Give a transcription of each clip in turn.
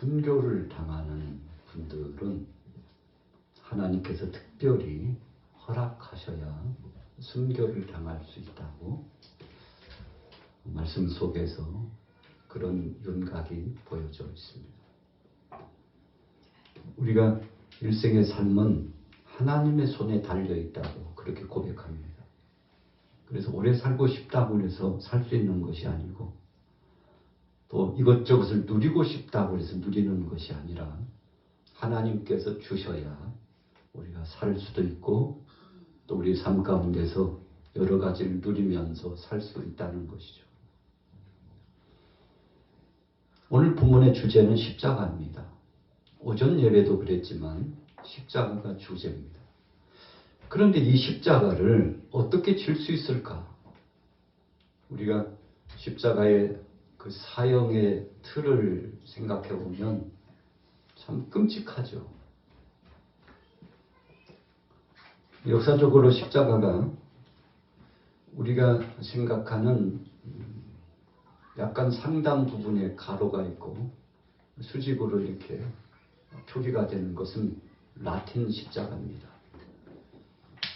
순교를 당하는 분들은 하나님께서 특별히 허락하셔야 순교를 당할 수 있다고 말씀 속에서 그런 윤곽이 보여져 있습니다. 우리가 일생의 삶은 하나님의 손에 달려 있다고 그렇게 고백합니다. 그래서 오래 살고 싶다고 해서 살 수 있는 것이 아니고 또 이것저것을 누리고 싶다고 해서 누리는 것이 아니라 하나님께서 주셔야 우리가 살 수도 있고 또 우리 삶 가운데서 여러 가지를 누리면서 살 수 있다는 것이죠. 오늘 본문의 주제는 십자가입니다. 오전 예배도 그랬지만 십자가가 주제입니다. 그런데 이 십자가를 어떻게 질 수 있을까? 우리가 십자가의 그 사형의 틀을 생각해 보면 참 끔찍하죠. 역사적으로 십자가가 우리가 생각하는 약간 상당 부분에 가로가 있고 수직으로 이렇게 표기가 되는 것은 라틴 십자가입니다.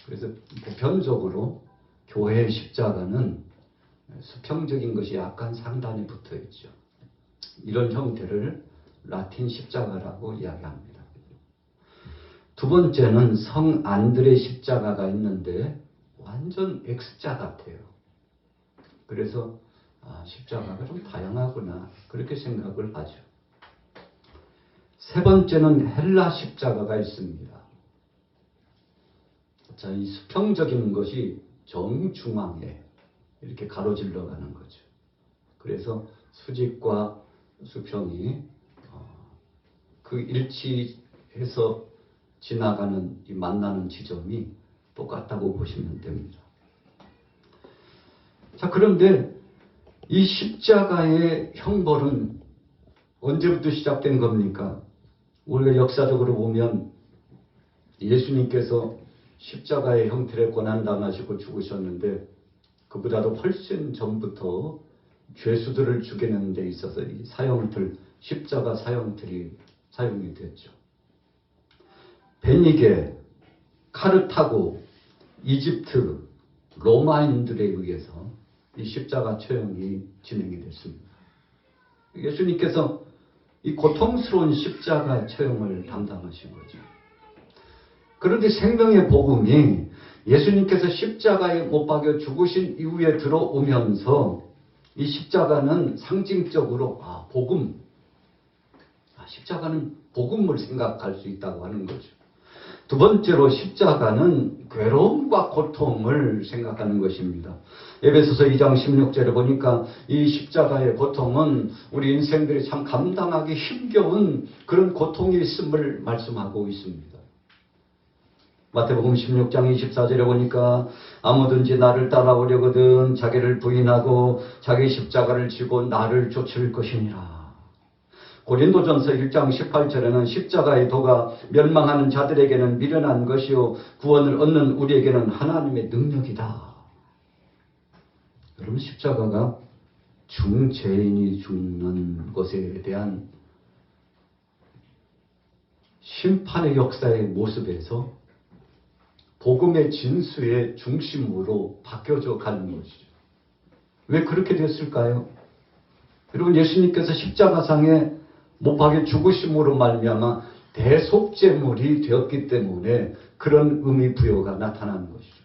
그래서 보편적으로 교회의 십자가는 수평적인 것이 약간 상단에 붙어 있죠. 이런 형태를 라틴 십자가라고 이야기합니다. 두 번째는 성 안드레 십자가가 있는데 완전 X자 같아요. 그래서 십자가가 좀 다양하구나 그렇게 생각을 하죠. 세 번째는 헬라 십자가가 있습니다. 자, 이 수평적인 것이 정중앙에 이렇게 가로질러 가는 거죠. 그래서 수직과 수평이 그 일치해서 지나가는 이 만나는 지점이 똑같다고 보시면 됩니다. 자, 그런데 이 십자가의 형벌은 언제부터 시작된 겁니까? 우리가 역사적으로 보면 예수님께서 십자가의 형태를 고난당하시고 죽으셨는데 그보다도 훨씬 전부터 죄수들을 죽이는 데 있어서 이 사형틀, 십자가 사형틀이 사용이 됐죠. 베니게, 카르타고, 이집트, 로마인들에 의해서 이 십자가 처형이 진행이 됐습니다. 예수님께서 이 고통스러운 십자가 처형을 담당하신 거죠. 그런데 생명의 복음이 예수님께서 십자가에 못 박여 죽으신 이후에 들어오면서 이 십자가는 상징적으로 복음, 십자가는 복음을 생각할 수 있다고 하는 거죠. 두 번째로 십자가는 괴로움과 고통을 생각하는 것입니다. 에베소서 2장 16절에 보니까 이 십자가의 고통은 우리 인생들이 참 감당하기 힘겨운 그런 고통이 있음을 말씀하고 있습니다. 마태복음 16장 24절에 보니까 아무든지 나를 따라오려거든 자기를 부인하고 자기 십자가를 지고 나를 쫓을 것이니라. 고린도전서 1장 18절에는 십자가의 도가 멸망하는 자들에게는 미련한 것이요 구원을 얻는 우리에게는 하나님의 능력이다. 여러분, 십자가가 중죄인이 죽는 것에 대한 심판의 역사의 모습에서 복음의 진수의 중심으로 바뀌어져 가는 것이죠. 왜 그렇게 됐을까요? 여러분, 예수님께서 십자가상에 못 박여 죽으심으로 말미암아 대속제물이 되었기 때문에 그런 의미 부여가 나타나는 것이죠.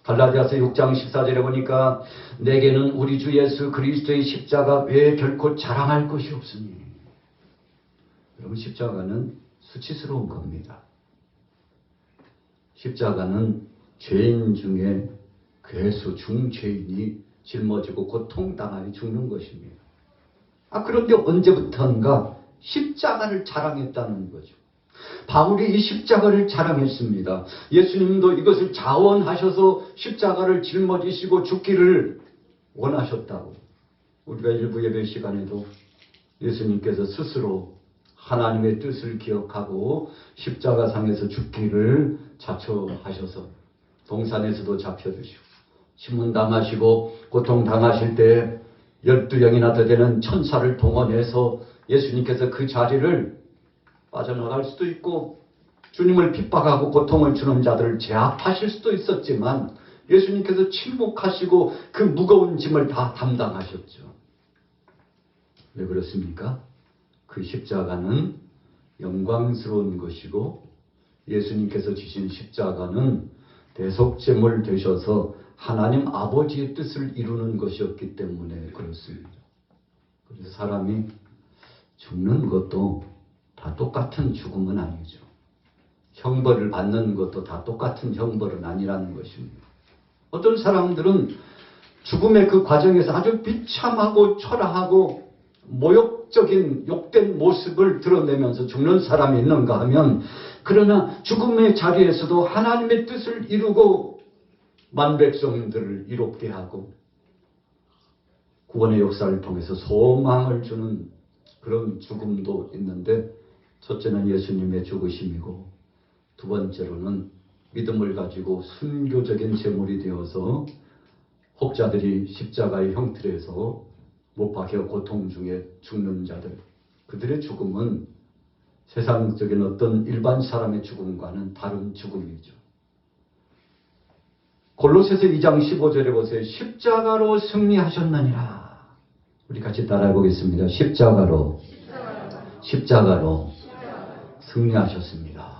갈라디아서 6장 14절에 보니까 내게는 우리 주 예수 그리스도의 십자가 외에 결코 자랑할 것이 없으니. 여러분, 십자가는 수치스러운 겁니다. 십자가는 죄인 중에 괴수 중죄인이 짊어지고 고통당하여 죽는 것입니다. 그런데 언제부턴가 십자가를 자랑했다는 거죠. 바울이 이 십자가를 자랑했습니다. 예수님도 이것을 자원하셔서 십자가를 짊어지시고 죽기를 원하셨다고. 우리가 일부 예배 시간에도 예수님께서 스스로 하나님의 뜻을 기억하고 십자가상에서 죽기를 자처하셔서 동산에서도 잡혀주시고 신문당하시고 고통당하실 때 12명이나 더 되는 천사를 동원해서 예수님께서 그 자리를 빠져나갈 수도 있고 주님을 핍박하고 고통을 주는 자들을 제압하실 수도 있었지만 예수님께서 침묵하시고 그 무거운 짐을 다 담당하셨죠. 왜 그렇습니까? 그 십자가는 영광스러운 것이고 예수님께서 지신 십자가는 대속제물 되셔서 하나님 아버지의 뜻을 이루는 것이었기 때문에 그렇습니다. 그래서 사람이 죽는 것도 다 똑같은 죽음은 아니죠. 형벌을 받는 것도 다 똑같은 형벌은 아니라는 것입니다. 어떤 사람들은 죽음의 그 과정에서 아주 비참하고 초라하고 모욕적인 욕된 모습을 드러내면서 죽는 사람이 있는가 하면, 그러나 죽음의 자리에서도 하나님의 뜻을 이루고 만백성들을 이롭게 하고 구원의 역사를 통해서 소망을 주는 그런 죽음도 있는데, 첫째는 예수님의 죽으심이고 두 번째로는 믿음을 가지고 순교적인 제물이 되어서 혹자들이 십자가의 형틀에서 못 박혀 고통 중에 죽는 자들, 그들의 죽음은 세상적인 어떤 일반 사람의 죽음과는 다른 죽음이죠. 골로새서 2장 15절에 보세요. 십자가로 승리하셨느니라. 우리 같이 따라해 보겠습니다. 십자가로 승리하셨습니다.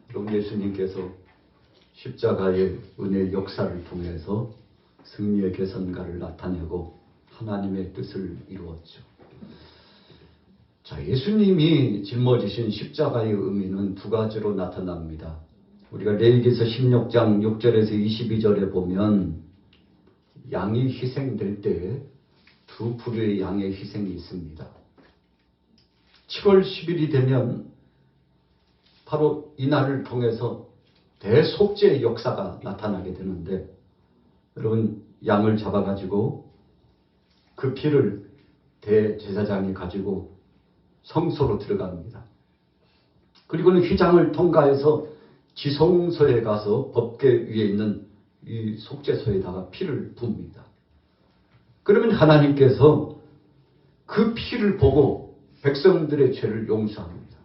그럼 예수님께서 십자가의 은혜의 역사를 통해서 승리의 개선가를 나타내고 하나님의 뜻을 이루었죠. 자, 예수님이 짊어지신 십자가의 의미는 두 가지로 나타납니다. 우리가 레위기서 16장 6절에서 22절에 보면 양이 희생될 때 두 부류의 양의 희생이 있습니다. 7월 10일이 되면 바로 이 날을 통해서 대속죄의 역사가 나타나게 되는데, 여러분, 양을 잡아가지고 그 피를 대제사장이 가지고 성소로 들어갑니다. 그리고는 휘장을 통과해서 지성소에 가서 법궤 위에 있는 이 속죄소에다가 피를 붓습니다. 그러면 하나님께서 그 피를 보고 백성들의 죄를 용서합니다.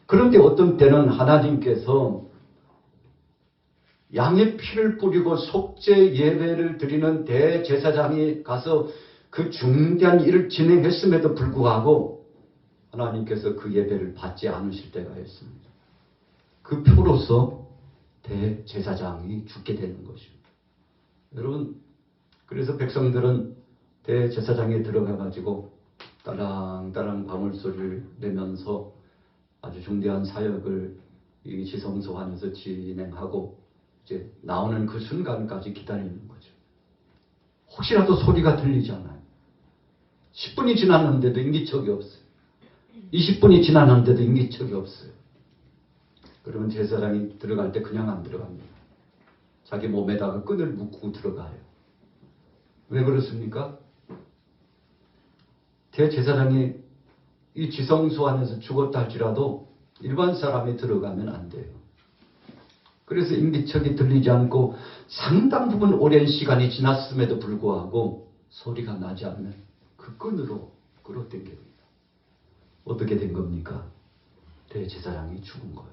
그런데 어떤 때는 하나님께서 양의 피를 뿌리고 속죄 예배를 드리는 대제사장이 가서 그 중대한 일을 진행했음에도 불구하고 하나님께서 그 예배를 받지 않으실 때가 있습니다. 그 표로서 대제사장이 죽게 되는 것입니다. 여러분, 그래서 백성들은 대제사장에 들어가가지고 따랑따랑 방울소리를 내면서 아주 중대한 사역을 이 지성소 안에서 진행하고 이제 나오는 그 순간까지 기다리는 거죠. 혹시라도 소리가 들리잖아요. 10분이 지났는데도 인기척이 없어요. 20분이 지났는데도 인기척이 없어요. 그러면 제사장이 들어갈 때 그냥 안 들어갑니다. 자기 몸에다가 끈을 묶고 들어가요. 왜 그렇습니까? 대제사장이 이 지성소 안에서 죽었다 할지라도 일반 사람이 들어가면 안 돼요. 그래서 인기척이 들리지 않고 상당 부분 오랜 시간이 지났음에도 불구하고 소리가 나지 않으면 그 끈으로 끌어당깁니다. 어떻게 된 겁니까? 대제사장이 죽은 거예요.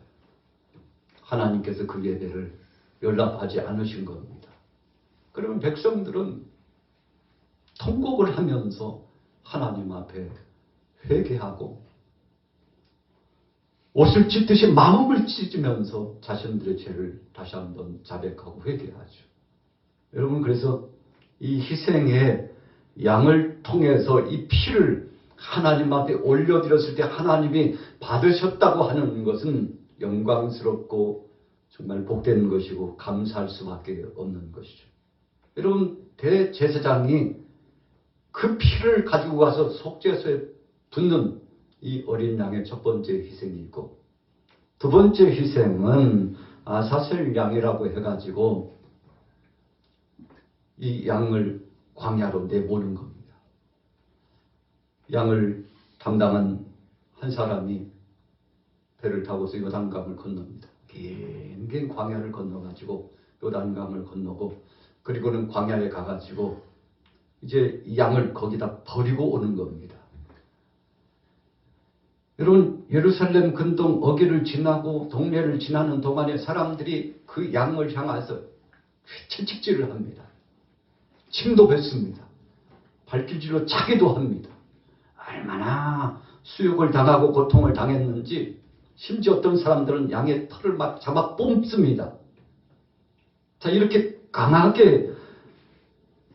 하나님께서 그 예배를 연락하지 않으신 겁니다. 그러면 백성들은 통곡을 하면서 하나님 앞에 회개하고 옷을 찢듯이 마음을 찢으면서 자신들의 죄를 다시 한번 자백하고 회개하죠. 여러분, 그래서 이 희생의 양을 통해서 이 피를 하나님 앞에 올려드렸을 때 하나님이 받으셨다고 하는 것은 영광스럽고 정말 복된 것이고 감사할 수밖에 없는 것이죠. 여러분, 대제사장이 그 피를 가지고 가서 속죄소에 붓는 이 어린 양의 첫 번째 희생이 있고, 두 번째 희생은 아사셀 양이라고 해가지고 이 양을 광야로 내보는 겁니다. 양을 담당한 한 사람이 배를 타고서 요단강을 건넙니다. 긴 광야를 건너가지고 요단강을 건너고, 그리고는 광야에 가가지고 이제 양을 거기다 버리고 오는 겁니다. 여러분, 예루살렘 근동 어귀를 지나고 동네를 지나는 동안에 사람들이 그 양을 향해서 채찍질을 합니다. 침도 뱉습니다. 발길질로 차기도 합니다. 얼마나 수욕을 당하고 고통을 당했는지, 심지어 어떤 사람들은 양의 털을 막 잡아 뽑습니다. 자, 이렇게 강하게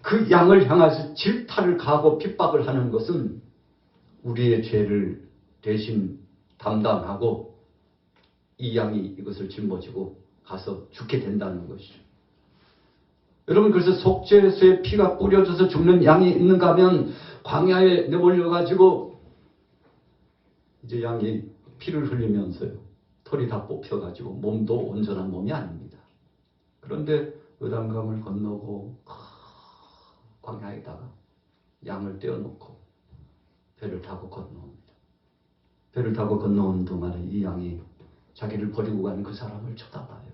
그 양을 향해서 질타를 가하고 핍박을 하는 것은 우리의 죄를 대신 담당하고 이 양이 이것을 짊어지고 가서 죽게 된다는 것이죠. 여러분, 그래서 속죄소에 피가 뿌려져서 죽는 양이 있는가 하면 광야에 내몰려가지고 이제 양이 피를 흘리면서요, 털이 다 뽑혀가지고 몸도 온전한 몸이 아닙니다. 그런데 요단강을 건너고 광야에다가 양을 떼어놓고 배를 타고 건너옵니다. 배를 타고 건너온 동안에 이 양이 자기를 버리고 가는 그 사람을 쳐다봐요.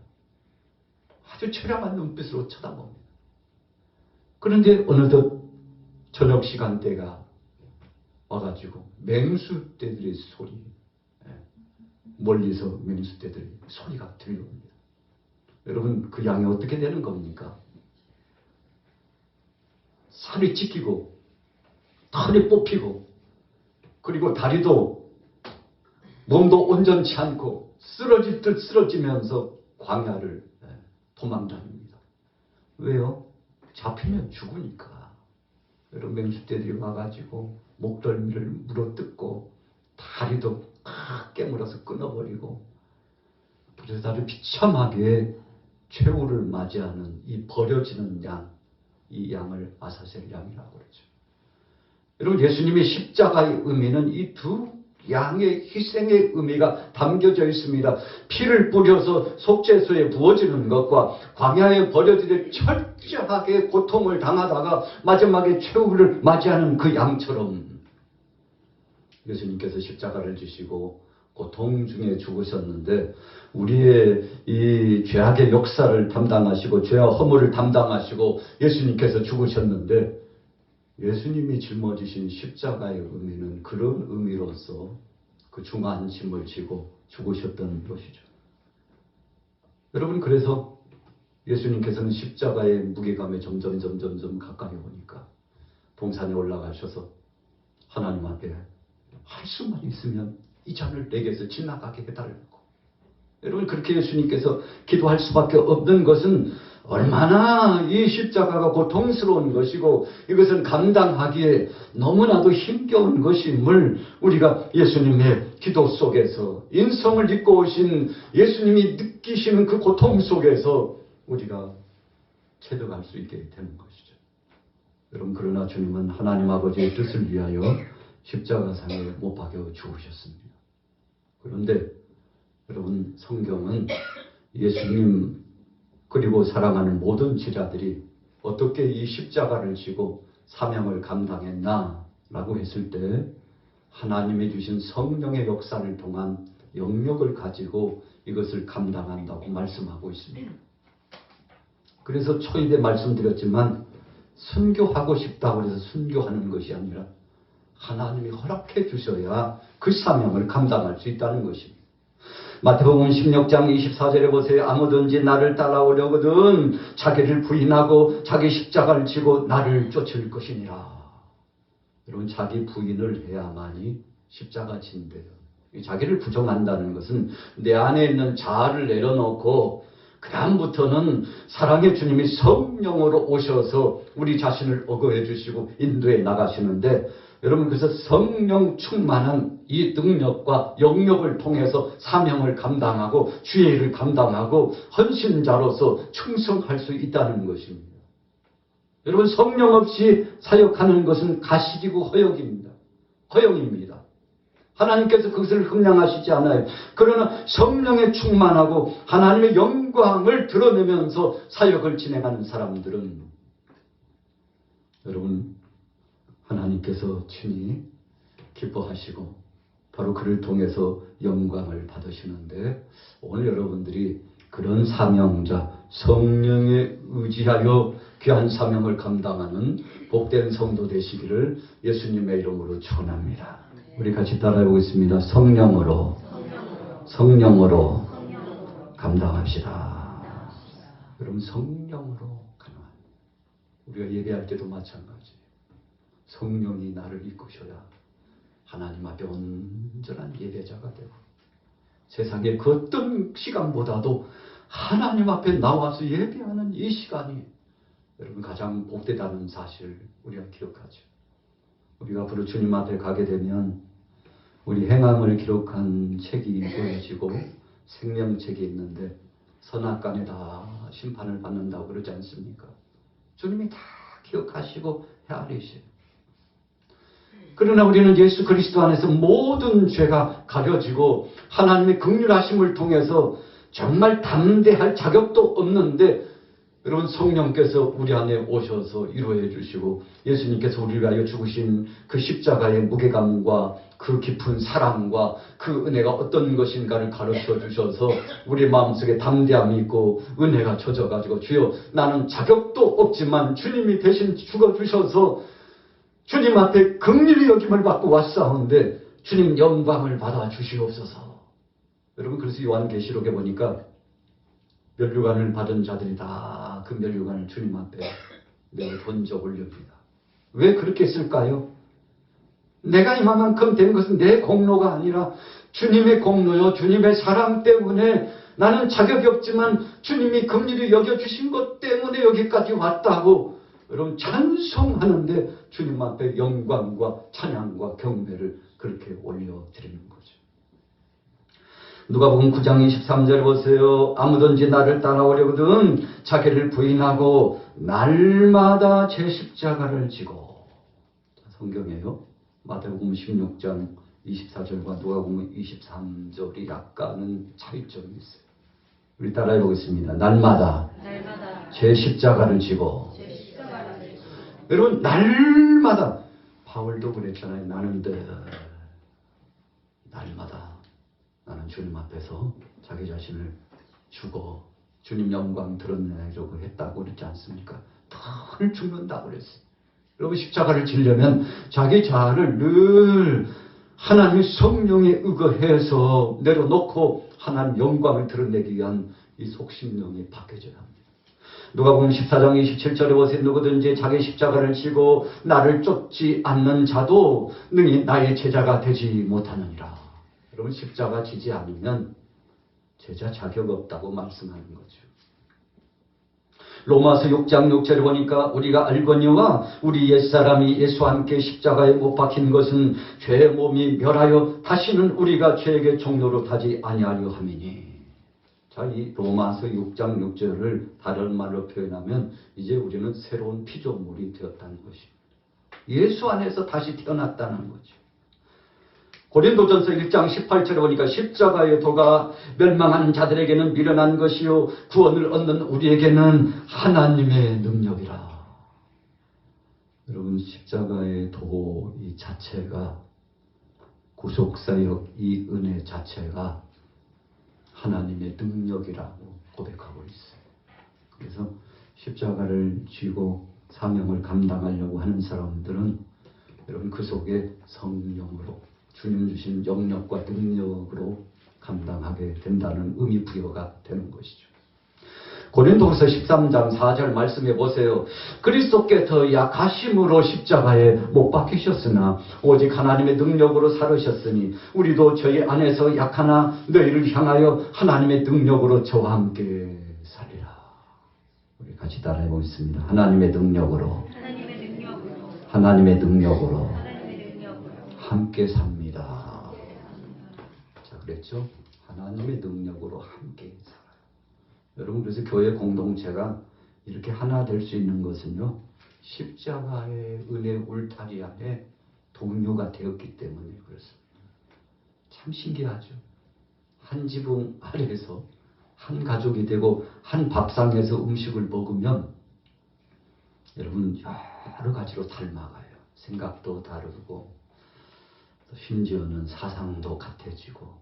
아주 처량한 눈빛으로 쳐다봅니다. 그런데 어느덧 저녁 시간대가 와가지고 맹수떼들의 소리, 멀리서 맹수떼들의 소리가 들려옵니다. 여러분, 그 양이 어떻게 되는 겁니까? 살이 찢기고 털이 뽑히고 그리고 다리도 몸도 온전치 않고 쓰러질 듯 쓰러지면서 광야를 도망다닙니다. 왜요? 잡히면 죽으니까. 여러분, 맹수떼들이 와가지고 목덜미를 물어뜯고 다리도 깨물어서 끊어버리고, 그래서 아주 비참하게 최후를 맞이하는 이 버려지는 양, 이 양을 아사셀 양이라고 그러죠. 여러분, 예수님의 십자가의 의미는 이 두 양의 희생의 의미가 담겨져 있습니다. 피를 뿌려서 속죄소에 부어지는 것과 광야에 버려지듯 철저하게 고통을 당하다가 마지막에 최후를 맞이하는 그 양처럼 예수님께서 십자가를 지시고 고통 중에 죽으셨는데, 우리의 이 죄악의 역사를 담당하시고 죄와 허물을 담당하시고 예수님께서 죽으셨는데, 예수님이 짊어지신 십자가의 의미는 그런 의미로서 그 중한 짐을 지고 죽으셨던 것이죠. 여러분, 그래서 예수님께서는 십자가의 무게감에 점점 가까이 오니까 동산에 올라가셔서 하나님 앞에 할 수만 있으면 이 잔을 내게서 지나가게 해달라고. 여러분, 그렇게 예수님께서 기도할 수밖에 없는 것은 얼마나 이 십자가가 고통스러운 것이고 이것은 감당하기에 너무나도 힘겨운 것임을 우리가 예수님의 기도 속에서, 인성을 입고 오신 예수님이 느끼시는 그 고통 속에서 우리가 체득할 수 있게 되는 것이죠. 여러분, 그러나 주님은 하나님 아버지의 뜻을 위하여 십자가상에 못 박여 죽으셨습니다. 그런데 여러분, 성경은 예수님 그리고 사랑하는 모든 제자들이 어떻게 이 십자가를 지고 사명을 감당했나 라고 했을 때 하나님이 주신 성령의 역사를 통한 영역을 가지고 이것을 감당한다고 말씀하고 있습니다. 그래서 초입에 말씀드렸지만 순교하고 싶다고 해서 순교하는 것이 아니라 하나님이 허락해 주셔야 그 사명을 감당할 수 있다는 것입니다. 마태복음 16장 24절에 보세요. 아무든지 나를 따라오려거든 자기를 부인하고 자기 십자가를 지고 나를 쫓을 것이니라. 여러분, 자기 부인을 해야만이 십자가 진대요. 자기를 부정한다는 것은 내 안에 있는 자아를 내려놓고 그 다음부터는 사랑의 주님이 성령으로 오셔서 우리 자신을 어거해 주시고 인도해 나가시는데, 여러분, 그래서 성령 충만한 이 능력과 영역을 통해서 사명을 감당하고 주의 일을 감당하고 헌신자로서 충성할 수 있다는 것입니다. 여러분, 성령 없이 사역하는 것은 가시이고 허영입니다. 하나님께서 그것을 흠량하시지 않아요. 그러나 성령에 충만하고 하나님의 영광을 드러내면서 사역을 진행하는 사람들은 여러분, 하나님께서 친히 기뻐하시고 바로 그를 통해서 영광을 받으시는데, 오늘 여러분들이 그런 사명자, 성령에 의지하여 귀한 사명을 감당하는 복된 성도 되시기를 예수님의 이름으로 축원합니다. 우리 같이 따라해 보겠습니다. 성령으로, 성령으로 감당합시다. 여러분, 성령으로 가능한. 우리가 예배할 때도 마찬가지. 성령이 나를 이끄셔야 하나님 앞에 온전한 예배자가 되고, 세상의 그 어떤 시간보다도 하나님 앞에 나와서 예배하는 이 시간이 여러분 가장 복되다는 사실 우리가 기억하죠. 우리가 앞으로 주님 앞에 가게 되면 우리 행함을 기록한 책이 보여지고 생명책이 있는데 선악간에 다 심판을 받는다고 그러지 않습니까? 주님이 다 기억하시고 헤아리셔요. 그러나 우리는 예수 그리스도 안에서 모든 죄가 가려지고 하나님의 긍휼하심을 통해서 정말 담대할 자격도 없는데 여러분, 성령께서 우리 안에 오셔서 위로해 주시고 예수님께서 우리를 위하여 죽으신 그 십자가의 무게감과 그 깊은 사랑과 그 은혜가 어떤 것인가를 가르쳐 주셔서 우리 마음속에 담대함이 있고 은혜가 젖어가지고 주여 나는 자격도 없지만 주님이 대신 죽어주셔서 주님 앞에 긍휼히 여김을 받고 왔사온데 주님 영광을 받아 주시옵소서. 여러분, 그래서 요한계시록에 보니까 면류관을 받은 자들이 다 그 면류관을 주님 앞에 내어 던져 올립니다. 왜 그렇게 했을까요? 내가 이만큼 된 것은 내 공로가 아니라 주님의 공로요, 주님의 사랑 때문에 나는 자격이 없지만 주님이 긍휼히 여겨주신 것 때문에 여기까지 왔다고 여러분 찬송하는데 주님 앞에 영광과 찬양과 경배를 그렇게 올려드리는 거죠. 누가복음 9장 23절 보세요. 아무든지 나를 따라오려거든 자기를 부인하고 날마다 제 십자가를 지고. 성경이에요. 마태복음 16장 24절과 누가복음 23절이 약간은 차이점이 있어요. 우리 따라해 보겠습니다. 날마다 제 십자가를 지고. 여러분, 날마다 바울도 그랬잖아요. 나는 날마다 나는 주님 앞에서 자기 자신을 주고 주님 영광 드러내려고 했다고 그랬지 않습니까? 늘 죽는다고 그랬어요. 여러분, 십자가를 지려면 자기 자아를 늘 하나님의 성령에 의거해서 내려놓고 하나님 영광을 드러내기 위한 이 속심령이 바뀌어져야 합니다. 누가복음 14장 27절에 보세요. 누구든지 자기 십자가를 지고 나를 쫓지 않는 자도 능히 나의 제자가 되지 못하느니라. 여러분, 십자가 지지 않으면 제자 자격 없다고 말씀하는 거죠. 로마서 6장 6절에 보니까 우리가 알거니와 우리 옛사람이 예수와 함께 십자가에 못 박힌 것은 죄의 몸이 멸하여 다시는 우리가 죄에게 종로로 타지 아니하려 함이니. 자, 이 로마서 6장 6절을 다른 말로 표현하면 이제 우리는 새로운 피조물이 되었다는 것입니다. 예수 안에서 다시 태어났다는 거죠. 고린도전서 1장 18절에 보니까 십자가의 도가 멸망하는 자들에게는 미련한 것이요 구원을 얻는 우리에게는 하나님의 능력이라. 여러분, 십자가의 도 이 자체가, 구속사역 이 은혜 자체가 하나님의 능력이라고 고백하고 있어요. 그래서 십자가를 쥐고 사명을 감당하려고 하는 사람들은 여러분 그 속에 성령으로 주님 주신 영역과 능력으로 감당하게 된다는 의미 부여가 되는 것이죠. 고린도후서 13장 4절 말씀해 보세요. 그리스도께 더 약하심으로 십자가에 못 박히셨으나 오직 하나님의 능력으로 살으셨으니 우리도 저희 안에서 약하나 너희를 향하여 하나님의 능력으로 저와 함께 살리라. 우리 같이 따라해 보겠습니다. 하나님의 능력으로 함께 삽니다. 자, 그랬죠? 하나님의 능력으로 함께 살아요. 여러분, 그래서 교회 공동체가 이렇게 하나 될 수 있는 것은요, 십자가의 은혜 울타리 안에 동료가 되었기 때문에 그렇습니다. 참 신기하죠? 한 지붕 아래에서 한 가족이 되고 한 밥상에서 음식을 먹으면 여러분 여러 가지로 닮아가요. 생각도 다르고 심지어는 사상도 같아지고,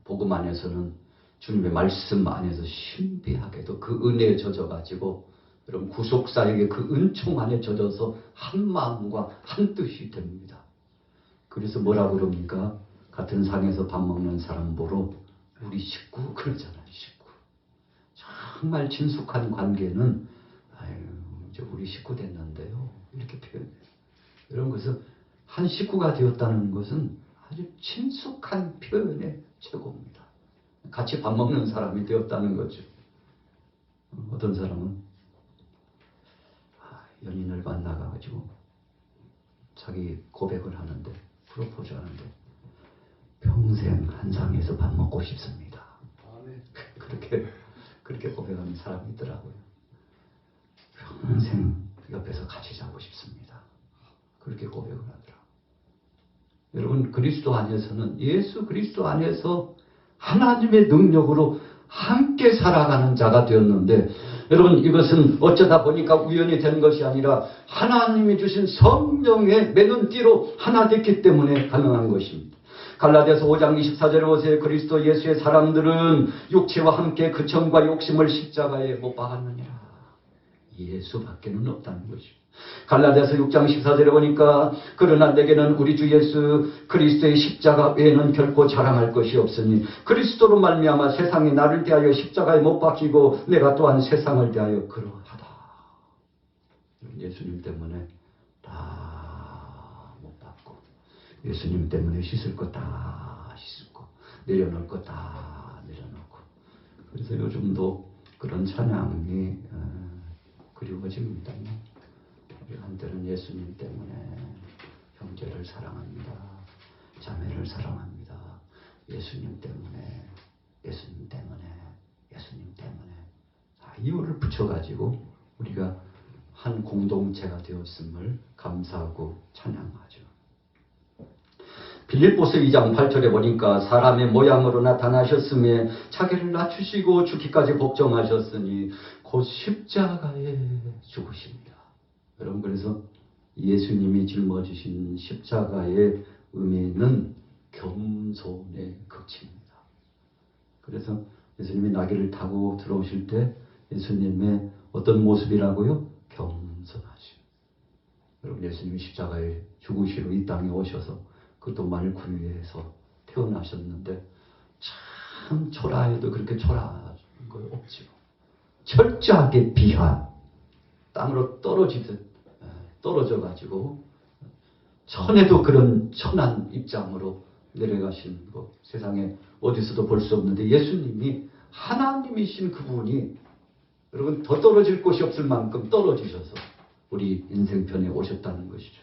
복음 안에서는 주님의 말씀 안에서 신비하게도 그 은혜에 젖어가지고 여러분 구속사에게 그 은총 안에 젖어서 한 마음과 한 뜻이 됩니다. 그래서 뭐라 그럽니까? 같은 상에서 밥 먹는 사람 보러 우리 식구 그러잖아요. 식구. 정말 친숙한 관계는 아유 이제 우리 식구 됐는데요. 이렇게 표현해요. 여러분 그래서 한 식구가 되었다는 것은 아주 친숙한 표현의 최고입니다. 같이 밥 먹는 사람이 되었다는 거죠. 어떤 사람은 연인을 만나가지고 자기 고백을 하는데 프로포즈 하는데 평생 한 상에서 밥 먹고 싶습니다. 그렇게 고백하는 사람이 있더라고요. 평생 옆에서 같이 자고 싶습니다. 그렇게 고백을 하더라고요. 여러분 그리스도 안에서는 예수 그리스도 안에서 하나님의 능력으로 함께 살아가는 자가 되었는데 여러분 이것은 어쩌다 보니까 우연히 된 것이 아니라 하나님이 주신 성령의 매는 띠로 하나 됐기 때문에 가능한 것입니다. 갈라디아서 5장 24절에 보세요. 그리스도 예수의 사람들은 육체와 함께 그청과 욕심을 십자가에 못 박았느니라. 예수밖에는 없다는 것이죠. 갈라디아서 6장 14절에 보니까 그러나 내게는 우리 주 예수 그리스도의 십자가 외에는 결코 자랑할 것이 없으니 그리스도로 말미암아 세상이 나를 대하여 십자가에 못 박히고 내가 또한 세상을 대하여 그러하다. 예수님 때문에 다 못 박고 예수님 때문에 씻을 것 다 씻고 내려놓을 것 다 내려놓고 그래서 요즘도 그런 찬양이 그리워집니다. 우리 한때는 예수님 때문에 형제를 사랑합니다. 자매를 사랑합니다. 예수님 때문에 예수님 때문에 예수님 때문에 이유를 붙여가지고 우리가 한 공동체가 되었음을 감사하고 찬양하죠. 빌립보서 2장 8절에 보니까 사람의 모양으로 나타나셨음에 자기를 낮추시고 죽기까지 복종하셨으니 곧 십자가에 죽으십니다. 여러분 그래서 예수님이 짊어지신 십자가의 의미는 겸손의 극치입니다. 그래서 예수님이 나귀를 타고 들어오실 때 예수님의 어떤 모습이라고요? 겸손하시오. 여러분 예수님이 십자가에 죽으시러 이 땅에 오셔서 그것도 말구 위에서 태어나셨는데 참 초라해도 그렇게 초라한 거 없지요. 철저하게 비하 땅으로 떨어져가지고 천에도 그런 천한 입장으로 내려가신 거 세상에 어디서도 볼 수 없는데 예수님이 하나님이신 그분이 여러분 더 떨어질 곳이 없을 만큼 떨어지셔서 우리 인생편에 오셨다는 것이죠.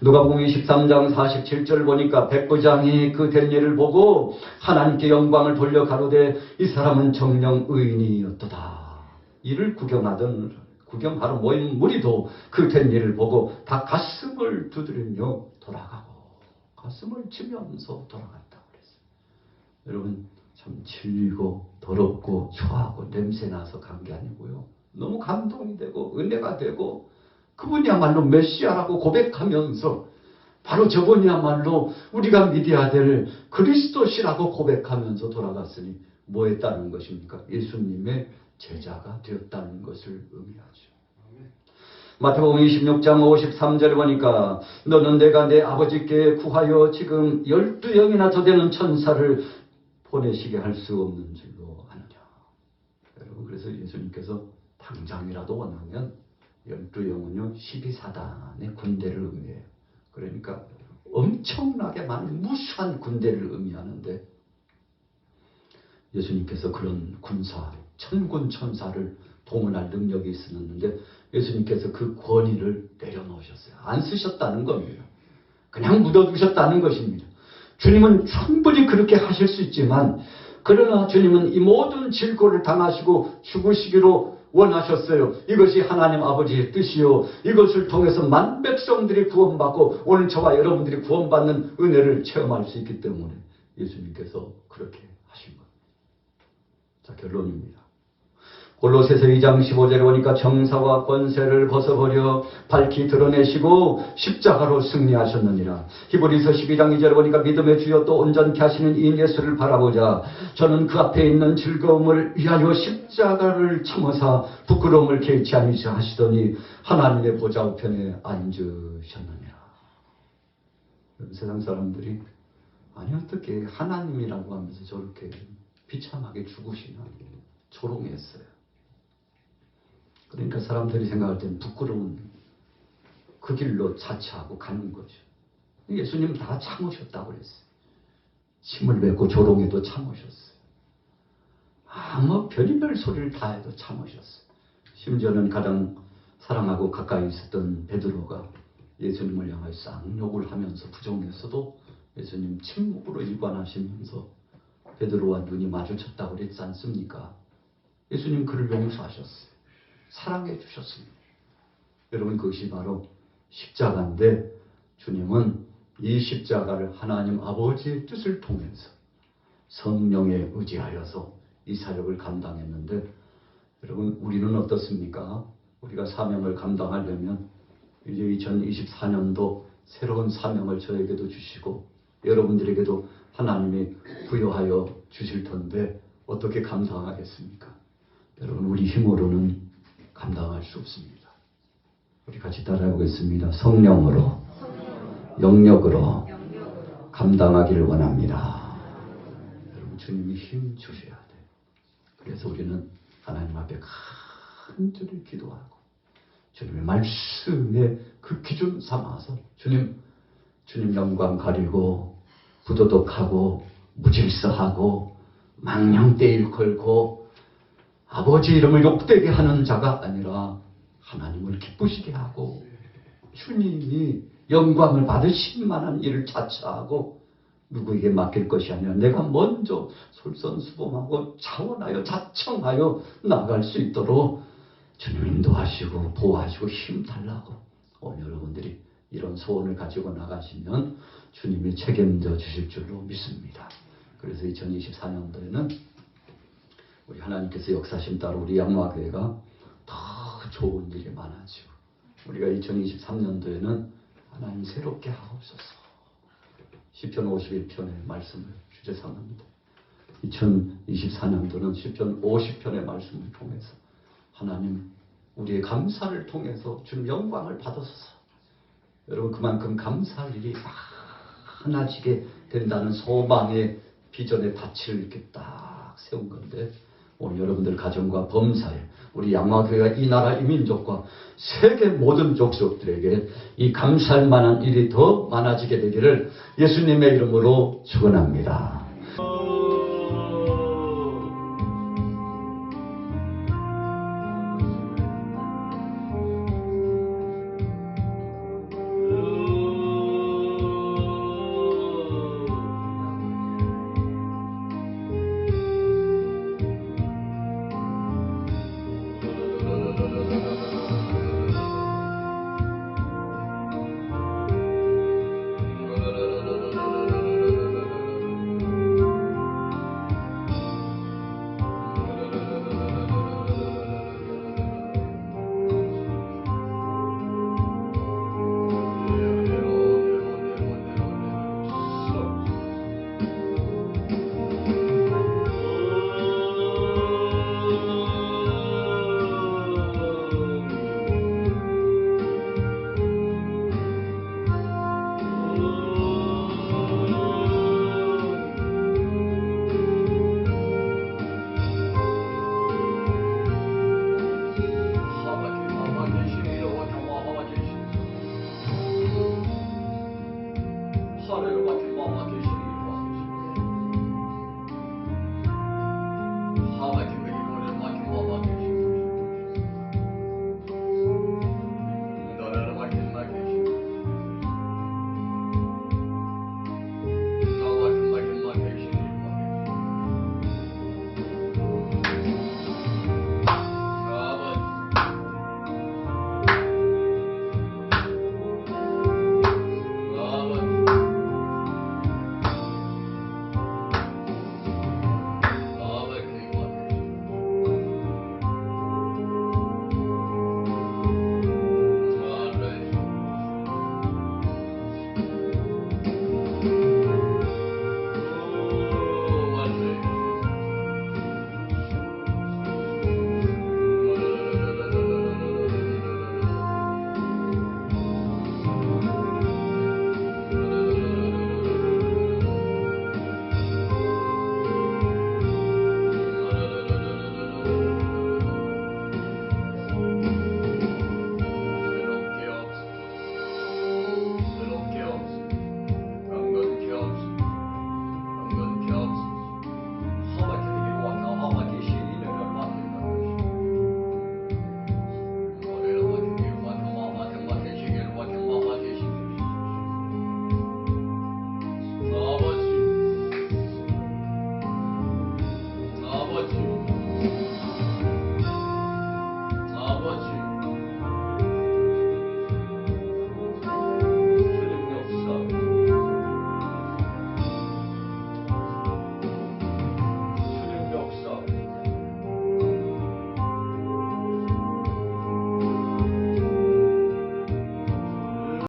누가복음 23장 47절 보니까 백부장이 그 된 일을 보고 하나님께 영광을 돌려 가로되 이 사람은 정령 의인이었도다. 이를 구경하러 모인 무리도 그 된 일을 보고 다 가슴을 두드리며 돌아가고 가슴을 치면서 돌아갔다고 그랬어요. 여러분 참 질리고 더럽고 초하고 냄새나서 간 게 아니고요. 너무 감동이 되고 은혜가 되고 그분이야말로 메시아라고 고백하면서 바로 저분이야말로 우리가 믿어야 될 그리스도시라고 고백하면서 돌아갔으니 뭐 했다는 것입니까? 예수님의 제자가 되었다는 것을 의미하죠. 마태복음 26장 53절에 보니까 너는 내가 내 아버지께 구하여 지금 12영이나 더 되는 천사를 보내시게 할 수 없는 줄로 아느냐. 여러분 그래서 예수님께서 당장이라도 원하면 12영은요 12사단의 군대를 의미해요. 그러니까 엄청나게 많은 무수한 군대를 의미하는데 예수님께서 그런 군사 천군 천사를 동원할 능력이 있었는데 예수님께서 그 권위를 내려놓으셨어요. 안 쓰셨다는 겁니다. 그냥 묻어두셨다는 것입니다. 주님은 충분히 그렇게 하실 수 있지만 그러나 주님은 이 모든 질고를 당하시고 죽으시기로 원하셨어요. 이것이 하나님 아버지의 뜻이요. 이것을 통해서 만 백성들이 구원받고 오늘 저와 여러분들이 구원받는 은혜를 체험할 수 있기 때문에 예수님께서 그렇게 하신 겁니다. 자, 결론입니다. 골로새서 2장 15절에 보니까 정사와 권세를 벗어버려 밝히 드러내시고 십자가로 승리하셨느니라. 히브리서 12장 2절에 보니까 믿음의 주여 또 온전케 하시는 이 예수를 바라보자. 저는 그 앞에 있는 즐거움을 위하여 십자가를 참으사 부끄러움을 개의치 아니시라 하시더니 하나님의 보좌 우편에 앉으셨느니라. 세상 사람들이 아니 어떻게 하나님이라고 하면서 저렇게 비참하게 죽으시나 조롱했어요. 그러니까 사람들이 생각할 때는 부끄러운 그 길로 자처하고 가는 거죠. 예수님 다 참으셨다고 그랬어요. 침을 뱉고 조롱해도 참으셨어요. 아무 별의별 소리를 다 해도 참으셨어요. 심지어는 가장 사랑하고 가까이 있었던 베드로가 예수님을 향하여 쌍욕을 하면서 부정했어도 예수님 침묵으로 일관하시면서 베드로와 눈이 마주쳤다고 그랬지 않습니까? 예수님 그를 용서하셨어요. 사랑해 주셨습니다. 여러분 그것이 바로 십자가인데 주님은 이 십자가를 하나님 아버지의 뜻을 통해서 성령에 의지하여서 이 사역을 감당했는데 여러분 우리는 어떻습니까? 우리가 사명을 감당하려면 이제 2024년도 새로운 사명을 저에게도 주시고 여러분들에게도 하나님이 부여하여 주실 텐데 어떻게 감당하겠습니까? 여러분 우리 힘으로는 감당할 수 없습니다. 우리 같이 따라해보겠습니다. 성령으로 영역으로 감당하기를 원합니다. 여러분 주님이 힘 주셔야 돼요. 그래서 우리는 하나님 앞에 간절히 기도하고 주님의 말씀에 그 기준 삼아서 주님 영광 가리고 부도덕하고 무질서하고 망령때 일컬고 아버지 이름을 욕되게 하는 자가 아니라 하나님을 기쁘시게 하고 주님이 영광을 받으실 만한 일을 자처하고 누구에게 맡길 것이 아니라 내가 먼저 솔선수범하고 자원하여 자청하여 나아갈 수 있도록 주님 인도하시고 보호하시고 힘 달라고 오늘 여러분들이 이런 소원을 가지고 나가시면 주님이 책임져 주실 줄로 믿습니다. 그래서 2024년도에는 우리 하나님께서 역사하심 따라 우리 양화교회가 더 좋은 일이 많아지고 우리가 2023년도에는 하나님 새롭게 하옵소서. 시편 51편의 말씀을 주제 삼습니다. 2024년도는 시편 50편의 말씀을 통해서 하나님 우리의 감사를 통해서 주님 영광을 받으소서. 여러분 그만큼 감사할 일이 많아지게 된다는 소망의 비전의 닻을 이렇게 딱 세운 건데 오늘 여러분들 가정과 범사에 우리 양화교회가 이 나라 이 민족과 세계 모든 족속들에게 이 감사할 만한 일이 더 많아지게 되기를 예수님의 이름으로 축원합니다.